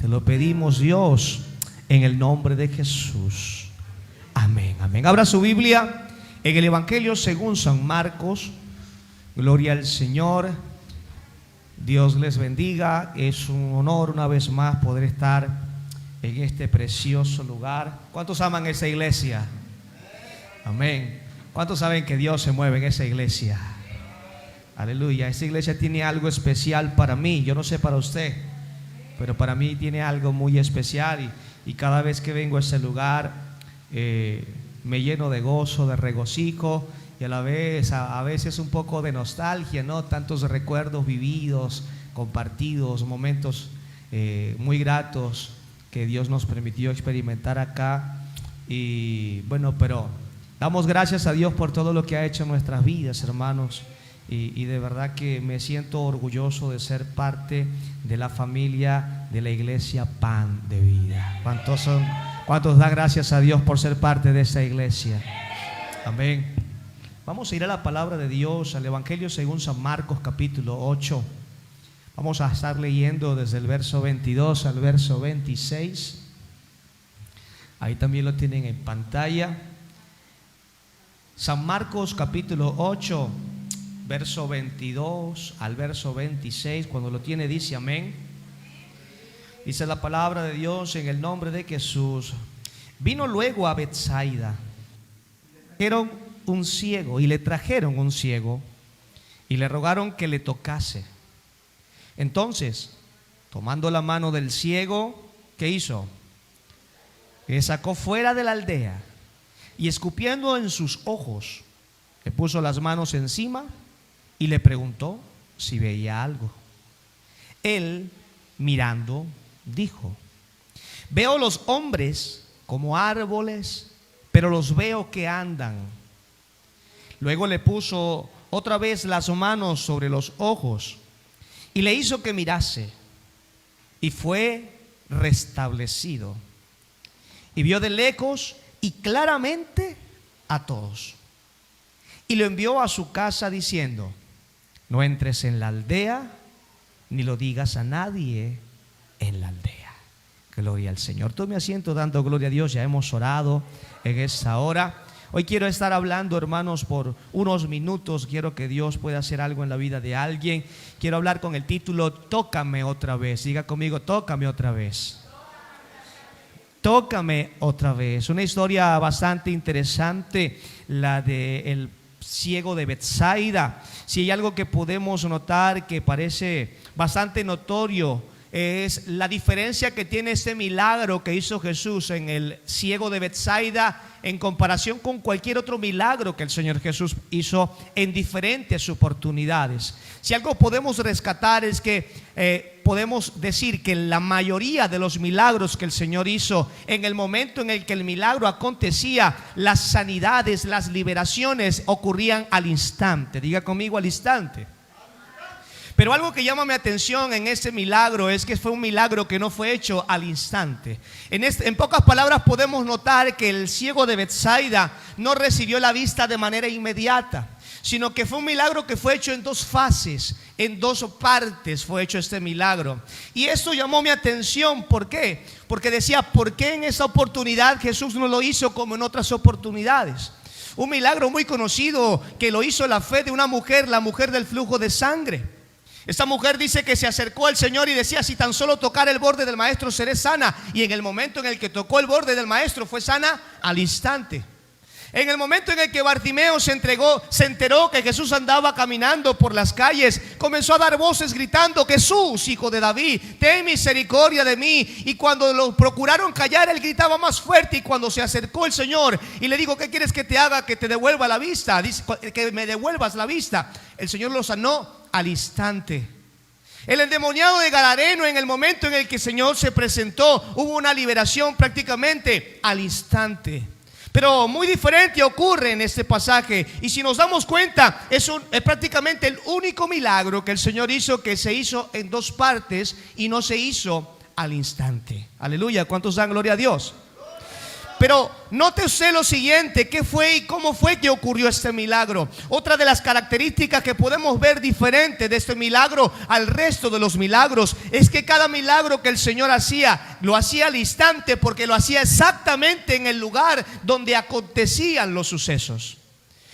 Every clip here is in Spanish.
Te lo pedimos, Dios, en el nombre de Jesús. Amén, amén. Abra su Biblia en el Evangelio según San Marcos. Gloria al Señor. Dios les bendiga. Es un honor una vez más poder estar en este precioso lugar. ¿Cuántos aman esa iglesia? Amén. ¿Cuántos saben que Dios se mueve en esa iglesia? Aleluya. Esta iglesia tiene algo especial para mí. Yo no sé para usted, pero para mí tiene algo muy especial. Y cada vez que vengo a ese lugar me lleno de gozo, de regocijo, y a veces un poco de nostalgia, ¿no? Tantos recuerdos vividos, compartidos, momentos muy gratos que Dios nos permitió experimentar acá. Y bueno, pero damos gracias a Dios por todo lo que ha hecho en nuestras vidas, hermanos. Y de verdad que me siento orgulloso de ser parte de la familia de la iglesia Pan de Vida. ¿Cuántos dan gracias a Dios por ser parte de esta iglesia? Amén. Vamos a ir a la palabra de Dios, al Evangelio según San Marcos capítulo 8. Vamos a estar leyendo desde el verso 22 al verso 26. Ahí también lo tienen en pantalla. San Marcos capítulo 8, verso 22 al verso 26. Cuando lo tiene dice amén. Dice la palabra de Dios en el nombre de Jesús. Vino luego a Betsaida. Trajeron un ciego y le rogaron que le tocase. Entonces, tomando la mano del ciego, ¿qué hizo? Le sacó fuera de la aldea y escupiendo en sus ojos, le puso las manos encima y le preguntó si veía algo. Él, mirando, dijo: veo los hombres como árboles, pero los veo que andan. Luego le puso otra vez las manos sobre los ojos y le hizo que mirase, y fue restablecido. Y vio de lejos y claramente a todos. Y lo envió a su casa diciendo: no entres en la aldea, ni lo digas a nadie en la aldea. Gloria al Señor. Tome asiento dando gloria a Dios. Ya hemos orado en esta hora. Hoy quiero estar hablando, hermanos, por unos minutos. Quiero que Dios pueda hacer algo en la vida de alguien. Quiero hablar con el título Tócame otra vez. Diga conmigo: tócame otra vez. Tócame otra vez. Una historia bastante interesante, la del ciego de Betsaida. Si hay algo que podemos notar que parece bastante notorio, es la diferencia que tiene este milagro que hizo Jesús en el ciego de Betsaida en comparación con cualquier otro milagro que el Señor Jesús hizo en diferentes oportunidades. Si algo podemos rescatar es que podemos decir que la mayoría de los milagros que el Señor hizo, en el momento en el que el milagro acontecía, las sanidades, las liberaciones ocurrían al instante. Diga conmigo: al instante. Pero algo que llama mi atención en este milagro es que fue un milagro que no fue hecho al instante. En pocas palabras podemos notar que el ciego de Betsaida no recibió la vista de manera inmediata, sino que fue un milagro que fue hecho en dos fases, en dos partes fue hecho este milagro. Y esto llamó mi atención. ¿Por qué? Porque decía: ¿por qué en esa oportunidad Jesús no lo hizo como en otras oportunidades? Un milagro muy conocido que lo hizo la fe de una mujer, la mujer del flujo de sangre. Esta mujer dice que se acercó al Señor y decía: si tan solo tocar el borde del maestro seré sana. Y en el momento en el que tocó el borde del maestro fue sana al instante. En el momento en el que Bartimeo se enteró que Jesús andaba caminando por las calles, comenzó a dar voces gritando: Jesús, hijo de David, ten misericordia de mí. Y cuando lo procuraron callar, él gritaba más fuerte. Y cuando se acercó el Señor y le dijo: ¿qué quieres que te haga? Que te devuelva la vista. Dice: que me devuelvas la vista. El Señor lo sanó al instante. El endemoniado de Gadareno, en el momento en el que el Señor se presentó, hubo una liberación prácticamente al instante. Pero muy diferente ocurre en este pasaje. Y si nos damos cuenta, es prácticamente el único milagro que el Señor hizo, que se hizo en dos partes y no se hizo al instante. Aleluya. ¿Cuántos dan gloria a Dios? Pero note usted lo siguiente: ¿qué fue y cómo fue que ocurrió este milagro? Otra de las características que podemos ver diferente de este milagro al resto de los milagros es que cada milagro que el Señor hacía, lo hacía al instante, porque lo hacía exactamente en el lugar donde acontecían los sucesos.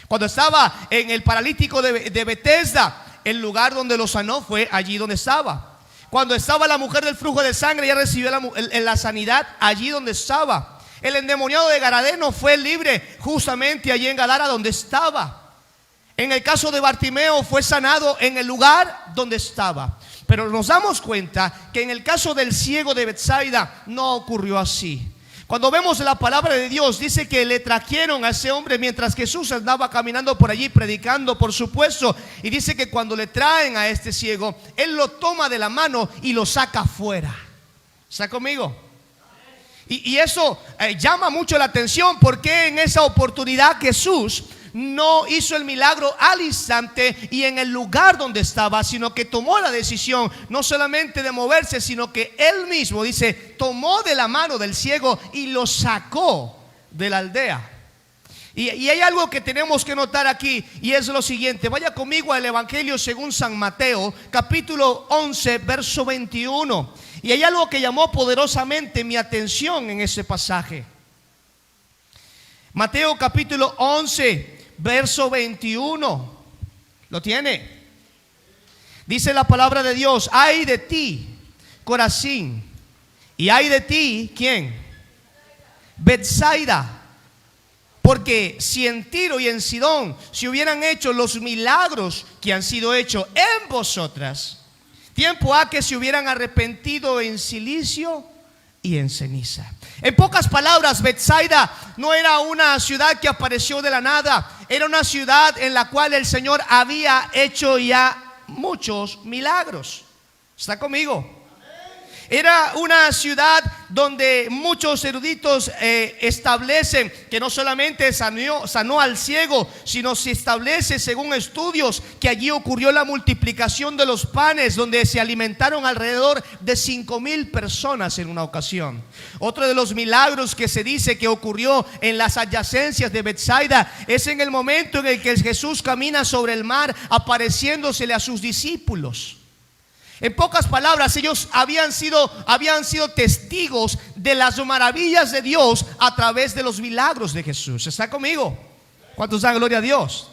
Cuando estaba en el paralítico de Betesda, el lugar donde lo sanó fue allí donde estaba. Cuando estaba la mujer del flujo de sangre, ella recibió la sanidad allí donde estaba. El endemoniado de Garadeno fue libre justamente allí en Gadara donde estaba. En el caso de Bartimeo fue sanado en el lugar donde estaba. Pero nos damos cuenta que en el caso del ciego de Betsaida no ocurrió así. Cuando vemos la palabra de Dios, dice que le trajeron a ese hombre mientras Jesús andaba caminando por allí predicando, por supuesto. Y dice que cuando le traen a este ciego, él lo toma de la mano y lo saca afuera. ¿Está conmigo? Y eso llama mucho la atención, porque en esa oportunidad Jesús no hizo el milagro al instante y en el lugar donde estaba, sino que tomó la decisión no solamente de moverse, sino que él mismo, dice, tomó de la mano del ciego y lo sacó de la aldea. Y hay algo que tenemos que notar aquí, y es lo siguiente. Vaya conmigo al Evangelio según San Mateo, capítulo 11, verso 21. Y hay algo que llamó poderosamente mi atención en ese pasaje. Mateo capítulo 11, verso 21. ¿Lo tiene? Dice la palabra de Dios: ay de ti, Corazín, y ay de ti, ¿quién? Betsaida. Porque si en Tiro y en Sidón se hubieran hecho los milagros que han sido hechos en vosotras, tiempo ha que se hubieran arrepentido en silicio y en ceniza. En pocas palabras, Betsaida no era una ciudad que apareció de la nada. Era una ciudad en la cual el Señor había hecho ya muchos milagros. ¿Está conmigo? Era una ciudad donde muchos eruditos establecen que no solamente sanó al ciego, sino se establece, según estudios, que allí ocurrió la multiplicación de los panes, donde se alimentaron alrededor de 5,000 personas en una ocasión. Otro de los milagros que se dice que ocurrió en las adyacencias de Betsaida es en el momento en el que Jesús camina sobre el mar, apareciéndosele a sus discípulos. En pocas palabras, ellos habían sido testigos de las maravillas de Dios a través de los milagros de Jesús. ¿Está conmigo? ¿Cuántos dan gloria a Dios?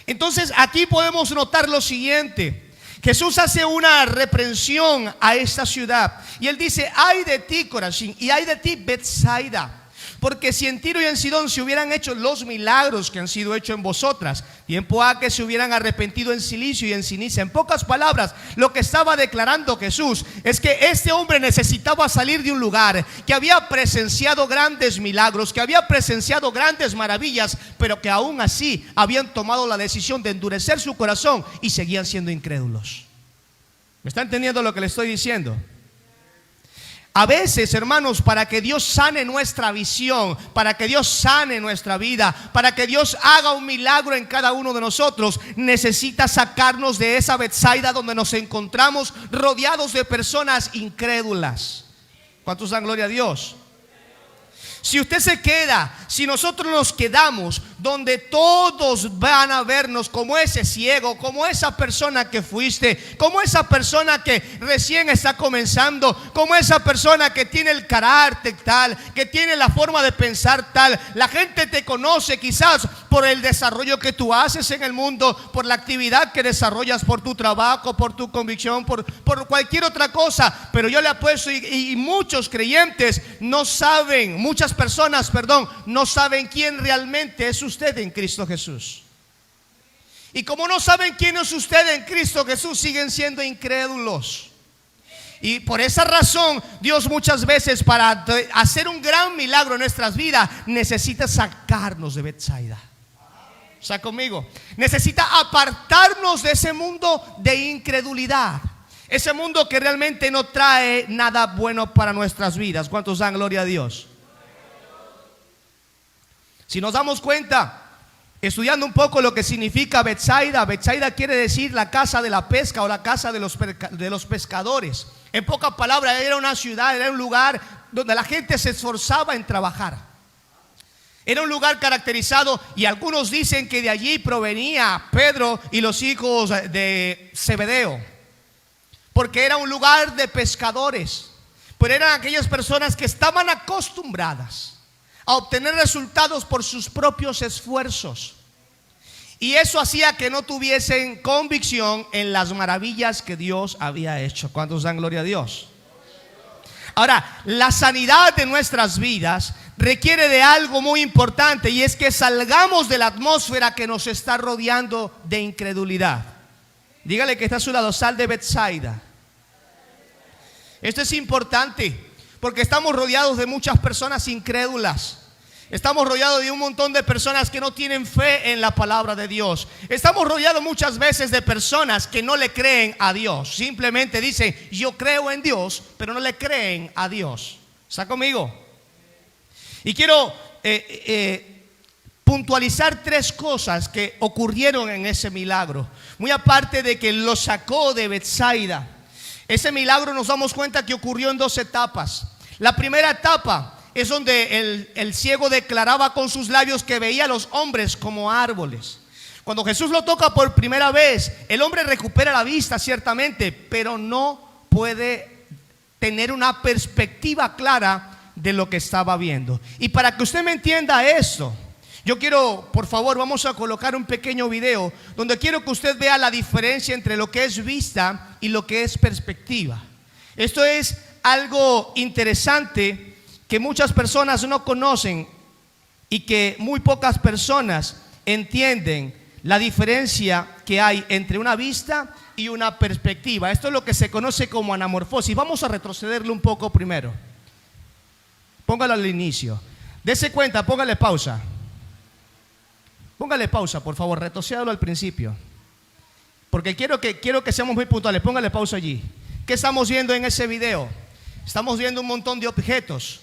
Entonces aquí podemos notar lo siguiente: Jesús hace una reprensión a esta ciudad y él dice: ay de ti, Corazín, y ay de ti, Betsaida. Porque si en Tiro y en Sidón se hubieran hecho los milagros que han sido hechos en vosotras, tiempo ha que se hubieran arrepentido en silicio y en ceniza. En pocas palabras, lo que estaba declarando Jesús es que este hombre necesitaba salir de un lugar que había presenciado grandes milagros, que había presenciado grandes maravillas, pero que aún así habían tomado la decisión de endurecer su corazón y seguían siendo incrédulos. ¿Me está entendiendo lo que le estoy diciendo? A veces, hermanos, para que Dios sane nuestra visión, para que Dios sane nuestra vida, para que Dios haga un milagro en cada uno de nosotros, necesita sacarnos de esa Betsaida donde nos encontramos rodeados de personas incrédulas. ¿Cuántos dan gloria a Dios? Si usted se queda, si nosotros nos quedamos donde todos van a vernos como ese ciego, como esa persona que fuiste, como esa persona que recién está comenzando, como esa persona que tiene el carácter tal, que tiene la forma de pensar tal, la gente te conoce quizás por el desarrollo que tú haces en el mundo, por la actividad que desarrollas, por tu trabajo, por tu convicción, por cualquier otra cosa. Pero yo le apuesto, y muchos creyentes no saben, muchas personas, no saben quién realmente es usted en Cristo Jesús. Y como no saben quién es usted en Cristo Jesús, siguen siendo incrédulos. Y por esa razón, Dios muchas veces, para hacer un gran milagro en nuestras vidas, necesita sacarnos de Betsaida. ¿Está conmigo? Necesita apartarnos de ese mundo de incredulidad, ese mundo que realmente no trae nada bueno para nuestras vidas. ¿Cuántos dan gloria a Dios? Si nos damos cuenta, estudiando un poco lo que significa Betsaida, Betsaida quiere decir la casa de la pesca o la casa de los pescadores. En pocas palabras, era una ciudad, era un lugar donde la gente se esforzaba en trabajar. Era un lugar caracterizado, y algunos dicen que de allí provenía Pedro y los hijos de Zebedeo, porque era un lugar de pescadores, pero eran aquellas personas que estaban acostumbradas a obtener resultados por sus propios esfuerzos, y eso hacía que no tuviesen convicción en las maravillas que Dios había hecho. ¿Cuántos dan gloria a Dios? Ahora, la sanidad de nuestras vidas requiere de algo muy importante, y es que salgamos de la atmósfera que nos está rodeando de incredulidad. Dígale que está a su lado: sal de Betsaida. Esto es importante porque estamos rodeados de muchas personas incrédulas. Estamos rodeados de un montón de personas que no tienen fe en la palabra de Dios. Estamos rodeados muchas veces de personas que no le creen a Dios. Simplemente dicen: yo creo en Dios, pero no le creen a Dios. ¿Está conmigo? Y quiero puntualizar tres cosas que ocurrieron en ese milagro. Muy aparte de que lo sacó de Betsaida, ese milagro nos damos cuenta que ocurrió en dos etapas. La primera etapa es donde el ciego declaraba con sus labios que veía a los hombres como árboles. Cuando Jesús lo toca por primera vez, el hombre recupera la vista ciertamente, pero no puede tener una perspectiva clara de lo que estaba viendo. Y para que usted me entienda esto, yo quiero, por favor, vamos a colocar un pequeño video donde quiero que usted vea la diferencia entre lo que es vista y lo que es perspectiva. Esto es algo interesante que muchas personas no conocen y que muy pocas personas entienden la diferencia que hay entre una vista y una perspectiva. Esto es lo que se conoce como anamorfosis. Vamos a retrocederlo un poco primero. Póngalo al inicio. Dese cuenta, póngale pausa. Póngale pausa, por favor, retrocédalo al principio. Porque quiero que seamos muy puntuales. Póngale pausa allí. ¿Qué estamos viendo en ese video? Estamos viendo un montón de objetos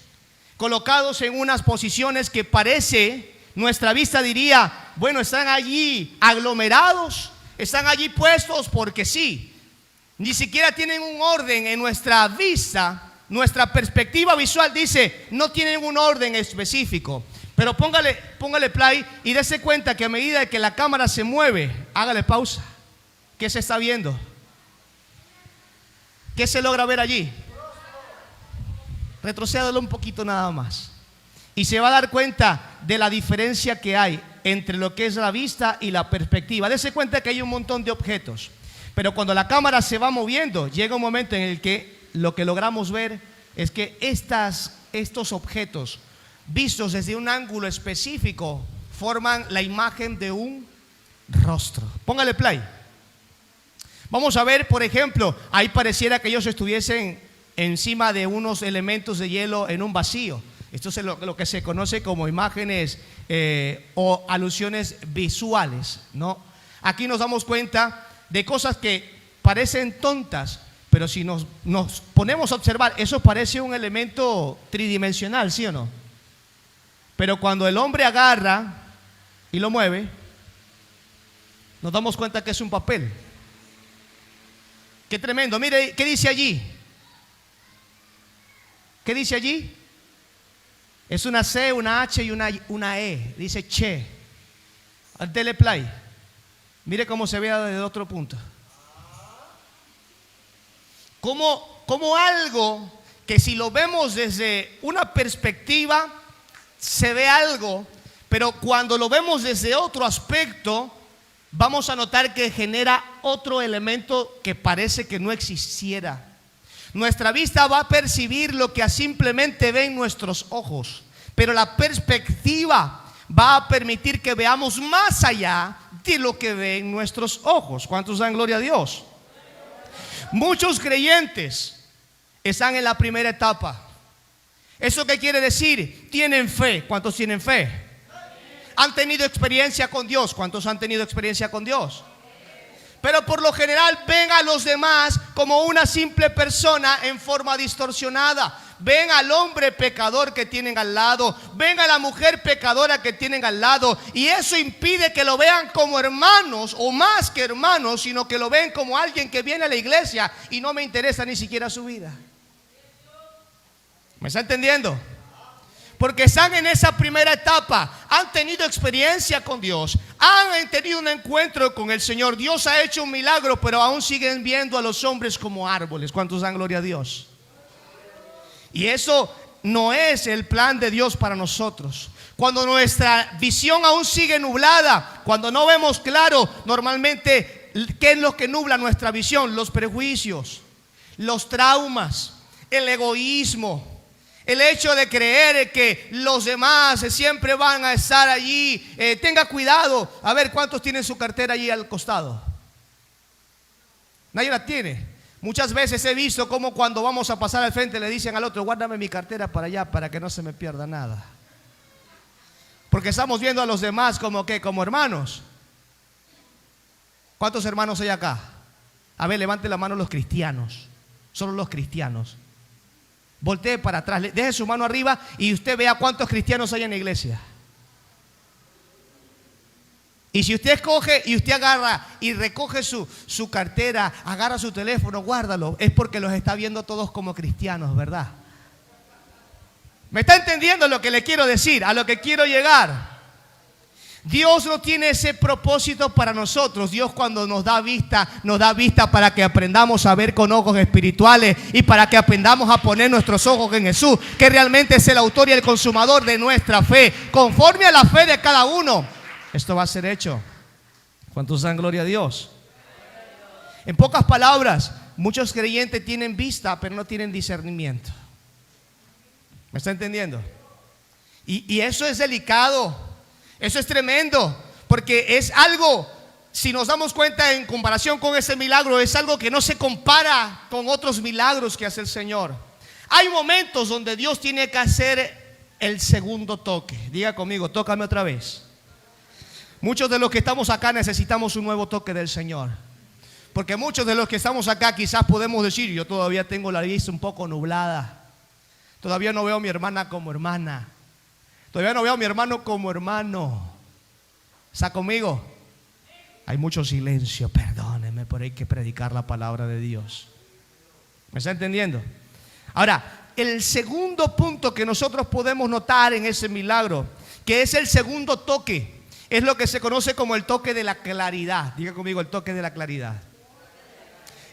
colocados en unas posiciones que parece, nuestra vista diría: bueno, están allí aglomerados, están allí puestos porque sí. Ni siquiera tienen un orden en nuestra vista. Nuestra perspectiva visual dice: no tienen un orden específico. Pero póngale play y dése cuenta que a medida que la cámara se mueve, hágale pausa. ¿Qué se está viendo? ¿Qué se logra ver allí? Retrocédalo un poquito nada más y se va a dar cuenta de la diferencia que hay entre lo que es la vista y la perspectiva. Dese cuenta que hay un montón de objetos, pero cuando la cámara se va moviendo, llega un momento en el que lo que logramos ver es que estos objetos vistos desde un ángulo específico forman la imagen de un rostro. Póngale play. Vamos a ver, por ejemplo, ahí pareciera que ellos estuviesen encima de unos elementos de hielo en un vacío. Esto es lo que se conoce como imágenes o alusiones visuales, ¿no? Aquí nos damos cuenta de cosas que parecen tontas, pero si nos ponemos a observar, eso parece un elemento tridimensional, ¿sí o no? Pero cuando el hombre agarra y lo mueve, nos damos cuenta que es un papel. Qué tremendo. Mire, ¿qué dice allí? ¿Qué dice allí? Es una C, una H y una E. Dice che. Dele play. Mire cómo se ve desde otro punto. Como algo que si lo vemos desde una perspectiva se ve algo, pero cuando lo vemos desde otro aspecto vamos a notar que genera otro elemento que parece que no existiera. Nuestra vista va a percibir lo que simplemente ven nuestros ojos, pero la perspectiva va a permitir que veamos más allá de lo que ven nuestros ojos. ¿Cuántos dan gloria a Dios? Muchos creyentes están en la primera etapa. ¿Eso qué quiere decir? Tienen fe. ¿Cuántos tienen fe? ¿Han tenido experiencia con Dios? ¿Cuántos han tenido experiencia con Dios? Pero por lo general ven a los demás como una simple persona en forma distorsionada. Ven al hombre pecador que tienen al lado, ven a la mujer pecadora que tienen al lado, y eso impide que lo vean como hermanos o más que hermanos, sino que lo ven como alguien que viene a la iglesia y no me interesa ni siquiera su vida. ¿Me está entendiendo? Porque están en esa primera etapa, han tenido experiencia con Dios, han tenido un encuentro con el Señor. Dios ha hecho un milagro, pero aún siguen viendo a los hombres como árboles. ¿Cuántos dan gloria a Dios? Y eso no es el plan de Dios para nosotros. Cuando nuestra visión aún sigue nublada, cuando no vemos claro, normalmente, ¿qué es lo que nubla nuestra visión? Los prejuicios, los traumas, el egoísmo, el hecho de creer que los demás siempre van a estar allí. Tenga cuidado. A ver, ¿cuántos tienen su cartera allí al costado? Nadie la tiene. Muchas veces he visto como cuando vamos a pasar al frente le dicen al otro: guárdame mi cartera para allá, para que no se me pierda nada. Porque estamos viendo a los demás como que, como hermanos. ¿Cuántos hermanos hay acá? A ver, levante la mano los cristianos. Solo los cristianos. Voltee para atrás, deje su mano arriba y usted vea cuántos cristianos hay en la iglesia. Y si usted escoge y usted agarra y recoge su cartera, agarra su teléfono, guárdalo, es porque los está viendo todos como cristianos, ¿verdad? ¿Me está entendiendo lo que le quiero decir? A lo que quiero llegar. Dios no tiene ese propósito para nosotros. Dios, cuando nos da vista para que aprendamos a ver con ojos espirituales y para que aprendamos a poner nuestros ojos en Jesús, que realmente es el autor y el consumador de nuestra fe, conforme a la fe de cada uno. Esto va a ser hecho. ¿Cuántos dan gloria a Dios? En pocas palabras, muchos creyentes tienen vista, pero no tienen discernimiento. ¿Me está entendiendo? Y eso es delicado. Eso es tremendo, porque es algo, si nos damos cuenta en comparación con ese milagro, es algo que no se compara con otros milagros que hace el Señor. Hay momentos donde Dios tiene que hacer el segundo toque. Diga conmigo: tócame otra vez. Muchos de los que estamos acá necesitamos un nuevo toque del Señor. Porque muchos de los que estamos acá quizás podemos decir: yo todavía tengo la vista un poco nublada. Todavía no veo a mi hermana como hermana. Todavía no veo a mi hermano como hermano. ¿Está conmigo? Hay mucho silencio, perdónenme, pero hay que predicar la palabra de Dios. ¿Me está entendiendo? Ahora, el segundo punto que nosotros podemos notar en ese milagro, que es el segundo toque, es lo que se conoce como el toque de la claridad. Diga conmigo: el toque de la claridad.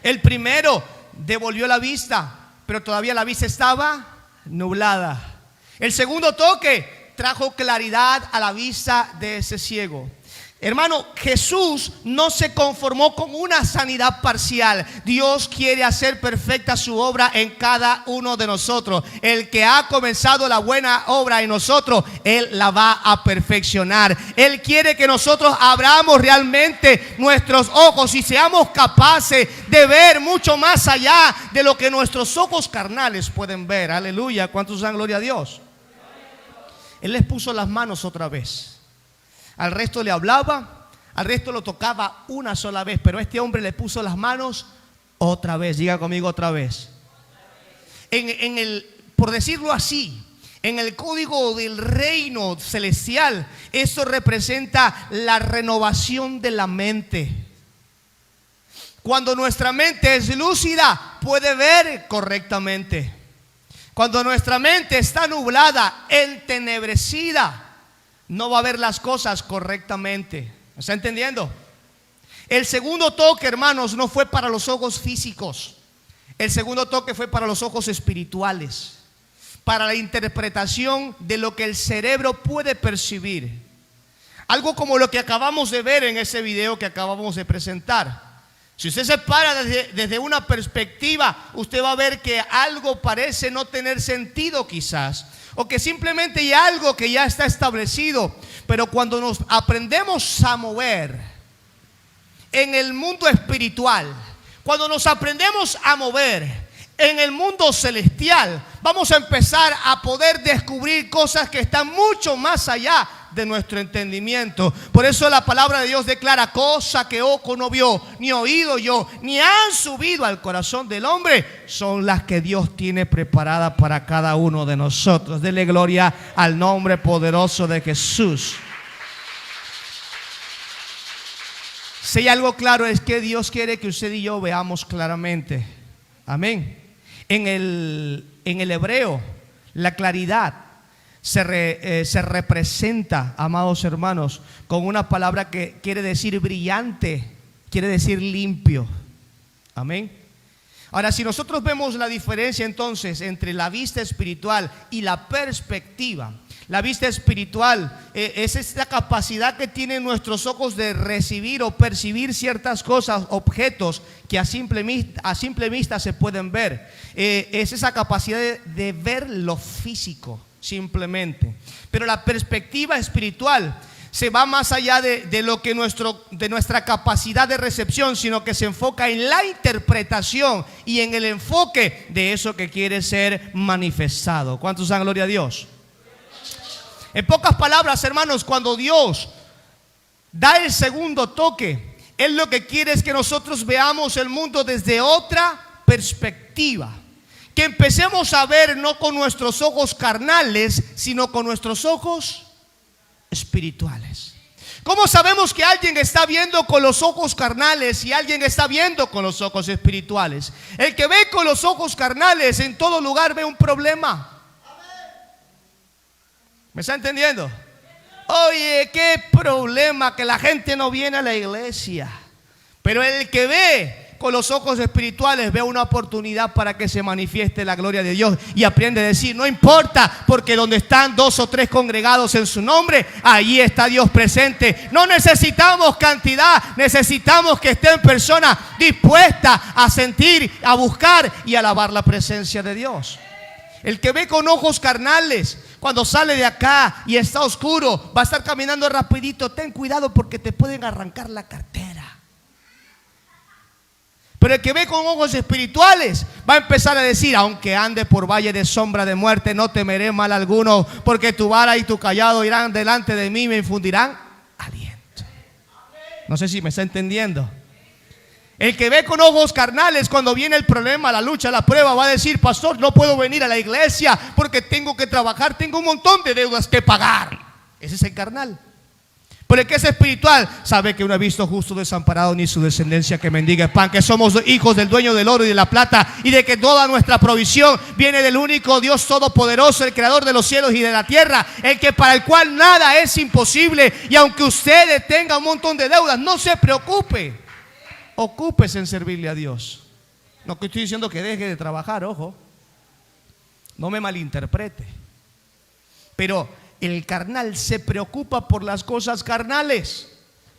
El primero devolvió la vista, pero todavía la vista estaba nublada. El segundo toque trajo claridad a la vista de ese ciego. Hermano, Jesús no se conformó con una sanidad parcial. Dios quiere hacer perfecta su obra en cada uno de nosotros. El que ha comenzado la buena obra en nosotros, Él la va a perfeccionar. Él quiere que nosotros abramos realmente nuestros ojos y seamos capaces de ver mucho más allá de lo que nuestros ojos carnales pueden ver. Aleluya. ¿Cuántos dan gloria a Dios? Él les puso las manos otra vez. Al resto le hablaba, al resto lo tocaba una sola vez, pero a este hombre le puso las manos otra vez. Diga conmigo: otra vez. Por decirlo así, en el código del reino celestial, eso representa la renovación de la mente. Cuando nuestra mente es lúcida, puede ver correctamente. Cuando nuestra mente está nublada, entenebrecida, no va a ver las cosas correctamente. ¿Me está entendiendo? El segundo toque, hermanos, no fue para los ojos físicos. El segundo toque fue para los ojos espirituales, para la interpretación de lo que el cerebro puede percibir. Algo como lo que acabamos de ver en ese video que acabamos de presentar. Si usted se para desde una perspectiva, usted va a ver que algo parece no tener sentido quizás, o que simplemente hay algo que ya está establecido. Pero cuando nos aprendemos a mover en el mundo espiritual, cuando nos aprendemos a mover en el mundo celestial, vamos a empezar a poder descubrir cosas que están mucho más allá de nuestro entendimiento. Por eso la palabra de Dios declara: cosa que ojo no vio, ni oído yo, ni han subido al corazón del hombre, son las que Dios tiene preparadas para cada uno de nosotros. Dele gloria al nombre poderoso de Jesús. Si hay algo claro, es que Dios quiere que usted y yo veamos claramente. Amén. En el hebreo, La claridad se representa, amados hermanos, con una palabra que quiere decir brillante, quiere decir limpio. Amén. Ahora, si nosotros vemos la diferencia entonces entre la vista espiritual y la perspectiva, la vista espiritual es esta capacidad que tienen nuestros ojos de recibir o percibir ciertas cosas, objetos que a simple vista se pueden ver. Es esa capacidad de ver lo físico simplemente. Pero la perspectiva espiritual se va más allá de lo que de nuestra capacidad de recepción, sino que se enfoca en la interpretación y en el enfoque de eso que quiere ser manifestado. ¿Cuántos dan gloria a Dios? En pocas palabras, hermanos, cuando Dios da el segundo toque, Él lo que quiere es que nosotros veamos el mundo desde otra perspectiva. Que empecemos a ver no con nuestros ojos carnales, sino con nuestros ojos espirituales. ¿Cómo sabemos que alguien está viendo con los ojos carnales y alguien está viendo con los ojos espirituales? El que ve con los ojos carnales en todo lugar ve un problema. ¿Me está entendiendo? Oye, qué problema que la gente no viene a la iglesia. Pero el que ve con los ojos espirituales ve una oportunidad para que se manifieste la gloria de Dios y aprende a decir: no importa, porque donde están 2 o 3 congregados en su nombre, allí está Dios presente. No necesitamos cantidad, necesitamos que estén personas dispuestas a sentir, a buscar y alabar la presencia de Dios. El que ve con ojos carnales, cuando sale de acá y está oscuro, va a estar caminando rapidito. Ten cuidado porque te pueden arrancar la cartera. Pero el que ve con ojos espirituales va a empezar a decir: aunque ande por valle de sombra de muerte, no temeré mal alguno, porque tu vara y tu cayado irán delante de mí y me infundirán aliento. No sé si me está entendiendo. El que ve con ojos carnales, cuando viene el problema, la lucha, la prueba, va a decir: pastor, no puedo venir a la iglesia porque tengo que trabajar, tengo un montón de deudas que pagar. Ese es el carnal. Pero el que es espiritual sabe que no ha visto justo desamparado ni su descendencia que mendiga pan, que somos hijos del dueño del oro y de la plata, y de que toda nuestra provisión viene del único Dios todopoderoso, el creador de los cielos y de la tierra, el que para el cual nada es imposible. Y aunque usted tenga un montón de deudas, no se preocupe. Ocúpese en servirle a Dios. No que estoy diciendo que deje de trabajar, ojo, no me malinterprete. Pero el carnal se preocupa por las cosas carnales,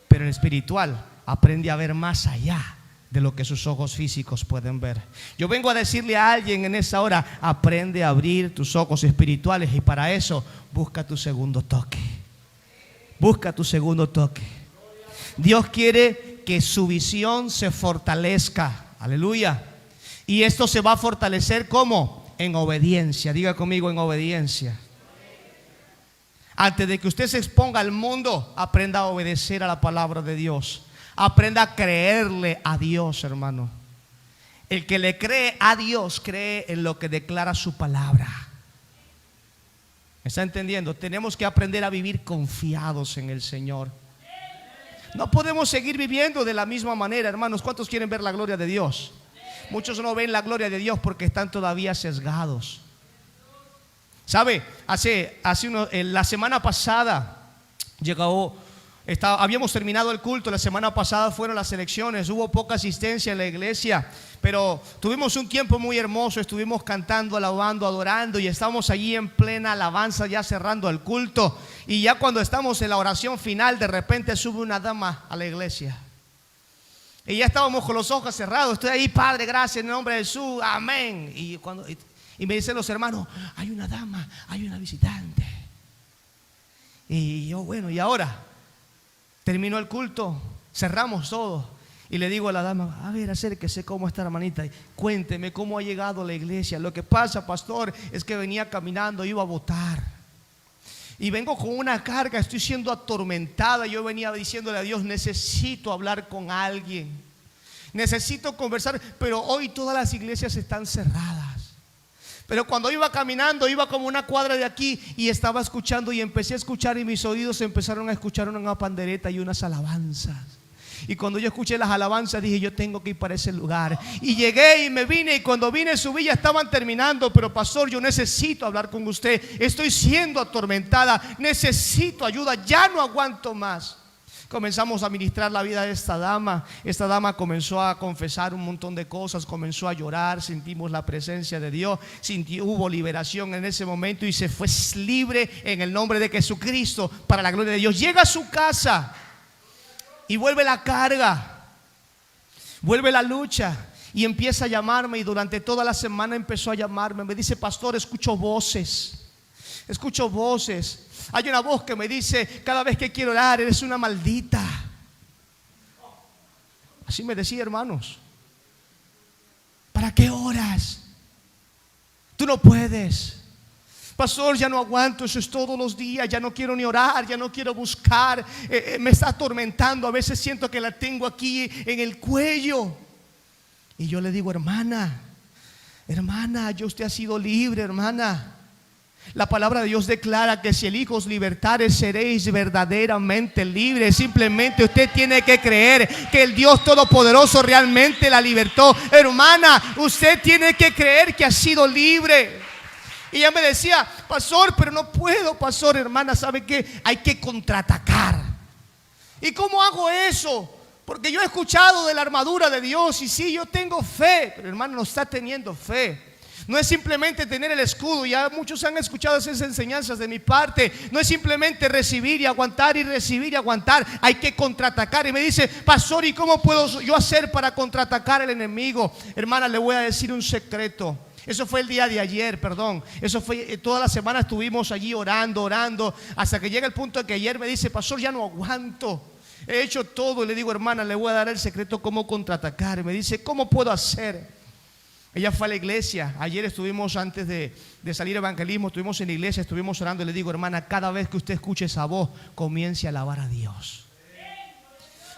pero el espiritual aprende a ver más allá de lo que sus ojos físicos pueden ver. Yo vengo a decirle a alguien en esta hora: aprende a abrir tus ojos espirituales, y para eso busca tu segundo toque. Busca tu segundo toque. Dios quiere que su visión se fortalezca. Aleluya. Y esto se va a fortalecer ¿cómo? En obediencia. Diga conmigo: en obediencia. Antes de que usted se exponga al mundo, aprenda a obedecer a la palabra de Dios. Aprenda a creerle a Dios, hermano. El que le cree a Dios cree en lo que declara su palabra. ¿Me está entendiendo? Tenemos que aprender a vivir confiados en el Señor. No podemos seguir viviendo de la misma manera, hermanos. ¿Cuántos quieren ver la gloria de Dios? Muchos no ven la gloria de Dios porque están todavía sesgados. ¿Sabe? La semana pasada habíamos terminado el culto. La semana pasada fueron las elecciones. Hubo poca asistencia en la iglesia, pero tuvimos un tiempo muy hermoso. Estuvimos cantando, alabando, adorando, y estábamos allí en plena alabanza, ya cerrando el culto. Y ya cuando estamos en la oración final, de repente sube una dama a la iglesia. Y ya estábamos con los ojos cerrados. Estoy ahí: Padre, gracias en el nombre de Jesús, amén. Y me dicen los hermanos: hay una dama, hay una visitante. Y yo, bueno, y ahora terminó el culto, cerramos todo, y le digo a la dama: a ver, acérquese, ¿cómo está, hermanita? Cuénteme cómo ha llegado a la iglesia. Lo que pasa, pastor, es que venía caminando, iba a votar, y vengo con una carga, estoy siendo atormentada. Yo venía diciéndole a Dios: necesito hablar con alguien, necesito conversar, pero hoy todas las iglesias están cerradas. Pero cuando iba caminando, iba como una cuadra de aquí y estaba escuchando, y empecé a escuchar, y mis oídos empezaron a escuchar una pandereta y unas alabanzas. Y cuando yo escuché las alabanzas dije, yo tengo que ir para ese lugar. Y llegué y me vine, y cuando vine subí, ya estaban terminando. Pero pastor, yo necesito hablar con usted. Estoy siendo atormentada, necesito ayuda, ya no aguanto más. Comenzamos a ministrar la vida de esta dama. Esta dama comenzó a confesar un montón de cosas, comenzó a llorar, sentimos la presencia de Dios, hubo liberación en ese momento y se fue libre en el nombre de Jesucristo, para la gloria de Dios. Llega a su casa y vuelve la carga, vuelve la lucha, y empieza a llamarme, y durante toda la semana empezó a llamarme. Me dice, pastor, escucho voces. Hay una voz que me dice cada vez que quiero orar, eres una maldita. Así me decía, hermanos. ¿Para qué oras? Tú no puedes. Pastor, ya no aguanto, eso es todos los días, ya no quiero ni orar, ya no quiero buscar, me está atormentando, a veces siento que la tengo aquí en el cuello. Y yo le digo, hermana, ya usted ha sido libre, hermana. La palabra de Dios declara que si el Hijo os libertare, seréis verdaderamente libres. Simplemente usted tiene que creer que el Dios Todopoderoso realmente la libertó. Hermana, usted tiene que creer que ha sido libre. Y ella me decía, pastor, pero no puedo, pastor. Hermana, ¿sabe qué? Hay que contraatacar. ¿Y cómo hago eso? Porque yo he escuchado de la armadura de Dios, y sí, yo tengo fe, pero hermano, no está teniendo fe. No es simplemente tener el escudo. Ya muchos han escuchado esas enseñanzas de mi parte. No es simplemente recibir y aguantar, y recibir y aguantar. Hay que contraatacar. Y me dice, pastor, ¿y cómo puedo yo hacer para contraatacar al enemigo? Hermana, le voy a decir un secreto. Eso fue el día de ayer, perdón. Eso fue, toda la semana estuvimos allí orando, hasta que llega el punto de que ayer me dice, pastor, ya no aguanto. He hecho todo. Y le digo, hermana, le voy a dar el secreto cómo contraatacar. Y me dice, ¿cómo puedo hacer? Ella fue a la iglesia. Ayer estuvimos, antes de salir a evangelismo, estuvimos en la iglesia, estuvimos orando. Y le digo, hermana, cada vez que usted escuche esa voz, comience a alabar a Dios.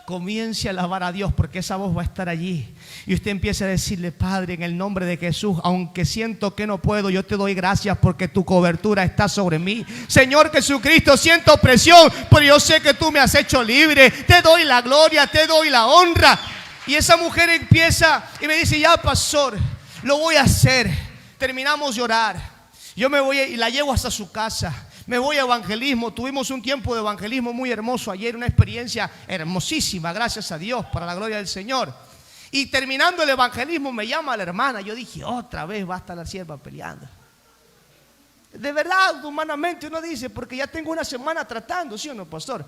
Comience a alabar a Dios, porque esa voz va a estar allí. Y usted empieza a decirle, Padre, en el nombre de Jesús, aunque siento que no puedo, yo te doy gracias porque tu cobertura está sobre mí. Señor Jesucristo, siento presión, pero yo sé que tú me has hecho libre. Te doy la gloria, te doy la honra. Y esa mujer empieza y me dice, ya, pastor, lo voy a hacer. Terminamos de orar. Yo me voy y la llevo hasta su casa. Me voy a evangelismo. Tuvimos un tiempo de evangelismo muy hermoso ayer, una experiencia hermosísima, gracias a Dios, para la gloria del Señor. Y terminando el evangelismo me llama la hermana. Yo dije, otra vez va a estar la sierva peleando. De verdad, humanamente uno dice, porque ya tengo una semana tratando, ¿sí o no, pastor?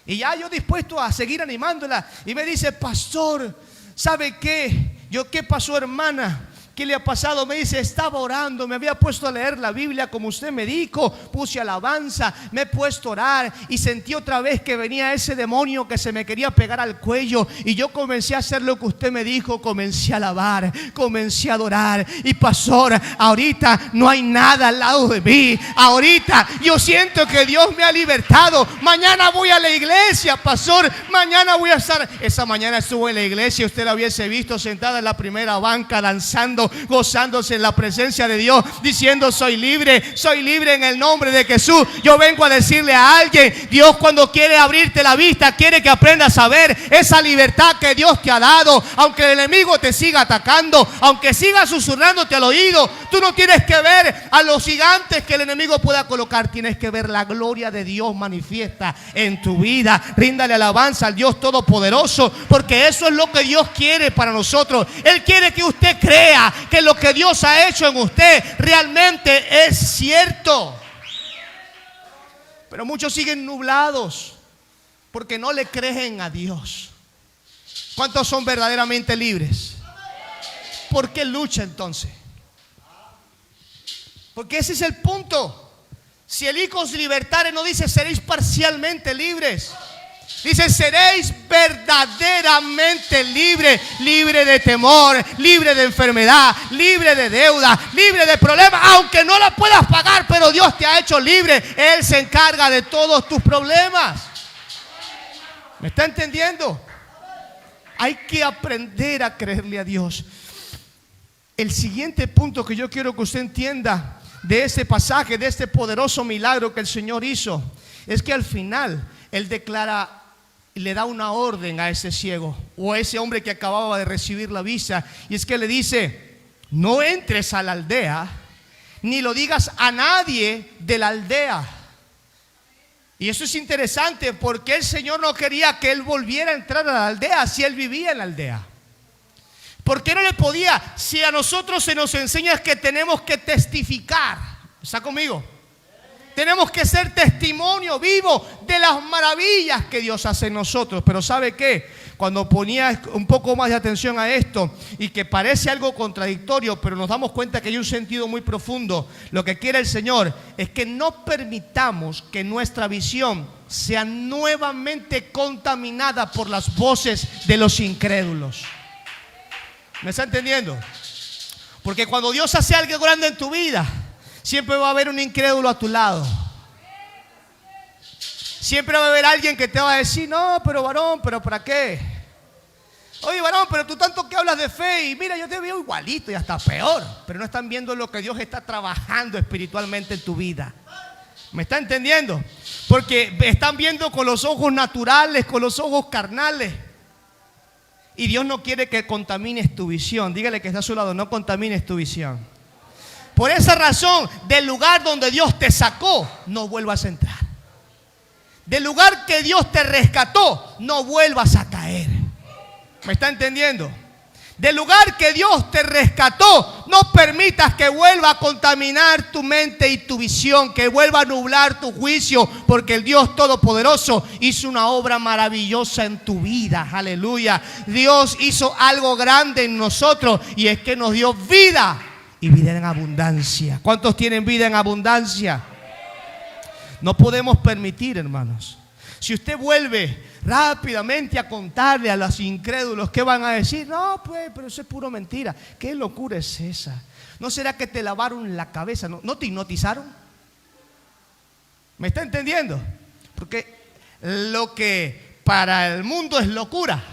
Y ya yo dispuesto a seguir animándola. Y me dice, pastor, ¿sabe qué? Yo, ¿qué pasó, hermana? ¿Qué le ha pasado? Me dice, estaba orando, me había puesto a leer la Biblia como usted me dijo, puse alabanza, me he puesto a orar y sentí otra vez que venía ese demonio que se me quería pegar al cuello, y yo comencé a hacer lo que usted me dijo, comencé a alabar, comencé a adorar. Y pastor, ahorita no hay nada al lado de mí, ahorita yo siento que Dios me ha libertado. Mañana voy a la iglesia, pastor, mañana voy a estar. Esa mañana estuvo en la iglesia, usted la hubiese visto sentada en la primera banca, danzando, gozándose en la presencia de Dios, diciendo, soy libre en el nombre de Jesús. Yo vengo a decirle a alguien, Dios, cuando quiere abrirte la vista, quiere que aprendas a ver esa libertad que Dios te ha dado. Aunque el enemigo te siga atacando, aunque siga susurrándote al oído, tú no tienes que ver a los gigantes que el enemigo pueda colocar, tienes que ver la gloria de Dios manifiesta en tu vida. Ríndale alabanza al Dios Todopoderoso, porque eso es lo que Dios quiere para nosotros. Él quiere que usted crea que lo que Dios ha hecho en usted realmente es cierto. Pero muchos siguen nublados porque no le creen a Dios. ¿Cuántos son verdaderamente libres? ¿Por qué lucha entonces? Porque ese es el punto. Si el Hijo os libertare, no dice seréis parcialmente libres. Dice, seréis verdaderamente libres, libre de temor, libre de enfermedad, libre de deuda, libre de problemas, aunque no la puedas pagar, pero Dios te ha hecho libre. Él se encarga de todos tus problemas. ¿Me está entendiendo? Hay que aprender a creerle a Dios. El siguiente punto que yo quiero que usted entienda de este pasaje, de este poderoso milagro que el Señor hizo, es que al final Él declara y le da una orden a ese ciego o a ese hombre que acababa de recibir la vista, y es que le dice: no entres a la aldea ni lo digas a nadie de la aldea. Y eso es interesante porque el Señor no quería que él volviera a entrar a la aldea si él vivía en la aldea. ¿Por qué no le podía? Si a nosotros se nos enseña que tenemos que testificar. ¿Está conmigo? Tenemos que ser testimonio vivo de las maravillas que Dios hace en nosotros. Pero ¿sabe qué? Cuando ponía un poco más de atención a esto, y que parece algo contradictorio, pero nos damos cuenta que hay un sentido muy profundo, lo que quiere el Señor es que no permitamos que nuestra visión sea nuevamente contaminada por las voces de los incrédulos. ¿Me está entendiendo? Porque cuando Dios hace algo grande en tu vida, siempre va a haber un incrédulo a tu lado. Siempre va a haber alguien que te va a decir: no, pero varón, ¿pero para qué? Oye, varón, pero tú tanto que hablas de fe y mira, yo te veo igualito y hasta peor. Pero no están viendo lo que Dios está trabajando espiritualmente en tu vida. ¿Me está entendiendo? Porque están viendo con los ojos naturales, con los ojos carnales. Y Dios no quiere que contamines tu visión. Dígale que está a su lado: no contamines tu visión. Por esa razón, del lugar donde Dios te sacó, no vuelvas a entrar. Del lugar que Dios te rescató, no vuelvas a caer. ¿Me está entendiendo? Del lugar que Dios te rescató, no permitas que vuelva a contaminar tu mente y tu visión, que vuelva a nublar tu juicio, porque el Dios Todopoderoso hizo una obra maravillosa en tu vida. Aleluya. Dios hizo algo grande en nosotros, y es que nos dio vida, y vida en abundancia. ¿Cuántos tienen vida en abundancia? No podemos permitir, hermanos. Si usted vuelve rápidamente a contarle a los incrédulos, ¿qué van a decir? No, pues, pero eso es puro mentira. ¿Qué locura es esa? ¿No será que te lavaron la cabeza? ¿No te hipnotizaron? ¿Me está entendiendo? Porque lo que para el mundo es locura,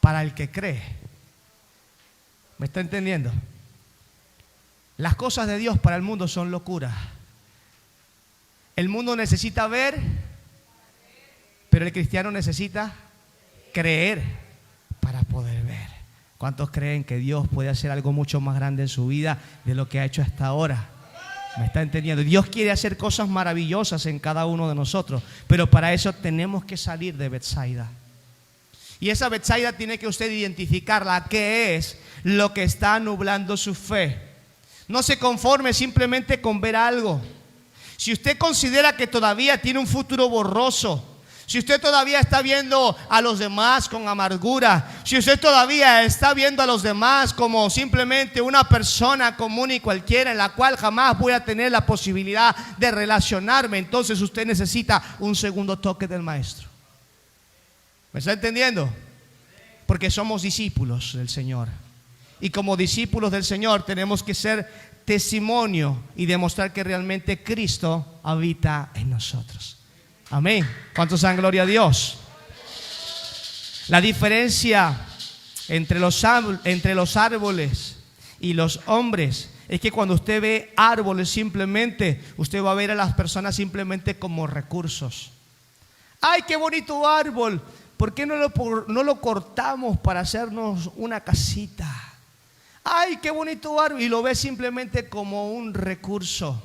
para el que cree. ¿Me está entendiendo? Las cosas de Dios para el mundo son locura. El mundo necesita ver, pero el cristiano necesita creer para poder ver. ¿Cuántos creen que Dios puede hacer algo mucho más grande en su vida de lo que ha hecho hasta ahora? ¿Me está entendiendo? Dios quiere hacer cosas maravillosas en cada uno de nosotros, pero para eso tenemos que salir de Betsaida. Y esa Betsaida tiene que usted identificarla, qué es lo que está nublando su fe. No se conforme simplemente con ver algo. Si usted considera que todavía tiene un futuro borroso, si usted todavía está viendo a los demás con amargura, si usted todavía está viendo a los demás como simplemente una persona común y cualquiera en la cual jamás voy a tener la posibilidad de relacionarme, entonces usted necesita un segundo toque del Maestro. ¿Me está entendiendo? Porque somos discípulos del Señor. Y como discípulos del Señor tenemos que ser testimonio y demostrar que realmente Cristo habita en nosotros. Amén. ¿Cuántos dan gloria a Dios? La diferencia entre los árboles y los hombres es que cuando usted ve árboles simplemente, usted va a ver a las personas simplemente como recursos. ¡Ay, qué bonito árbol! ¿Por qué no lo cortamos para hacernos una casita? ¡Ay, qué bonito árbol! Y lo ve simplemente como un recurso.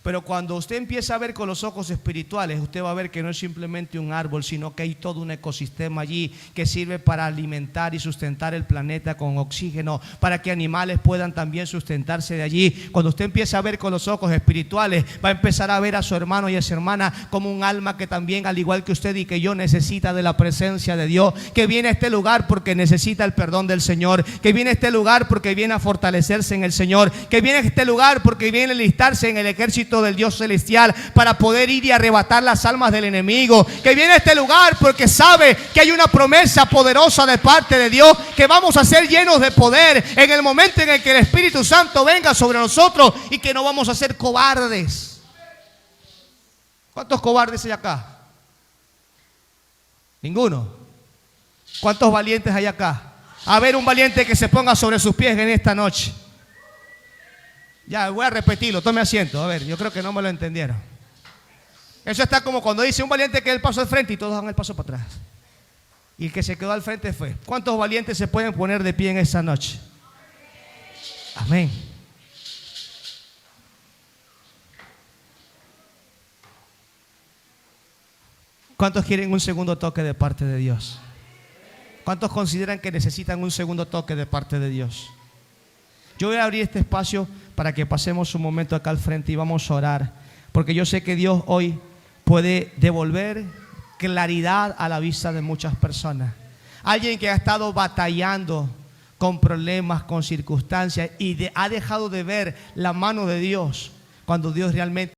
Pero cuando usted empieza a ver con los ojos espirituales, usted va a ver que no es simplemente un árbol, sino que hay todo un ecosistema allí que sirve para alimentar y sustentar el planeta con oxígeno, para que animales puedan también sustentarse de allí. Cuando usted empieza a ver con los ojos espirituales, va a empezar a ver a su hermano y a su hermana como un alma que también, al igual que usted y que yo, necesita de la presencia de Dios, que viene a este lugar porque necesita el perdón del Señor, que viene a este lugar porque viene a fortalecerse en el Señor, que viene a este lugar porque viene a enlistarse en el ejército del Dios celestial para poder ir y arrebatar las almas del enemigo, que viene a este lugar porque sabe que hay una promesa poderosa de parte de Dios, que vamos a ser llenos de poder en el momento en el que el Espíritu Santo venga sobre nosotros, y que no vamos a ser cobardes. ¿Cuántos cobardes hay acá? Ninguno. ¿Cuántos valientes hay acá? A ver, un valiente que se ponga sobre sus pies en esta noche. Ya, voy a repetirlo, tome asiento. A ver, yo creo que no me lo entendieron. Eso está como cuando dice un valiente que da el paso al frente y todos dan el paso para atrás. Y el que se quedó al frente fue. ¿Cuántos valientes se pueden poner de pie en esta noche? Amén. ¿Cuántos quieren un segundo toque de parte de Dios? ¿Cuántos consideran que necesitan un segundo toque de parte de Dios? Yo voy a abrir este espacio para que pasemos un momento acá al frente y vamos a orar, porque yo sé que Dios hoy puede devolver claridad a la vista de muchas personas. Alguien que ha estado batallando con problemas, con circunstancias y ha dejado de ver la mano de Dios cuando Dios realmente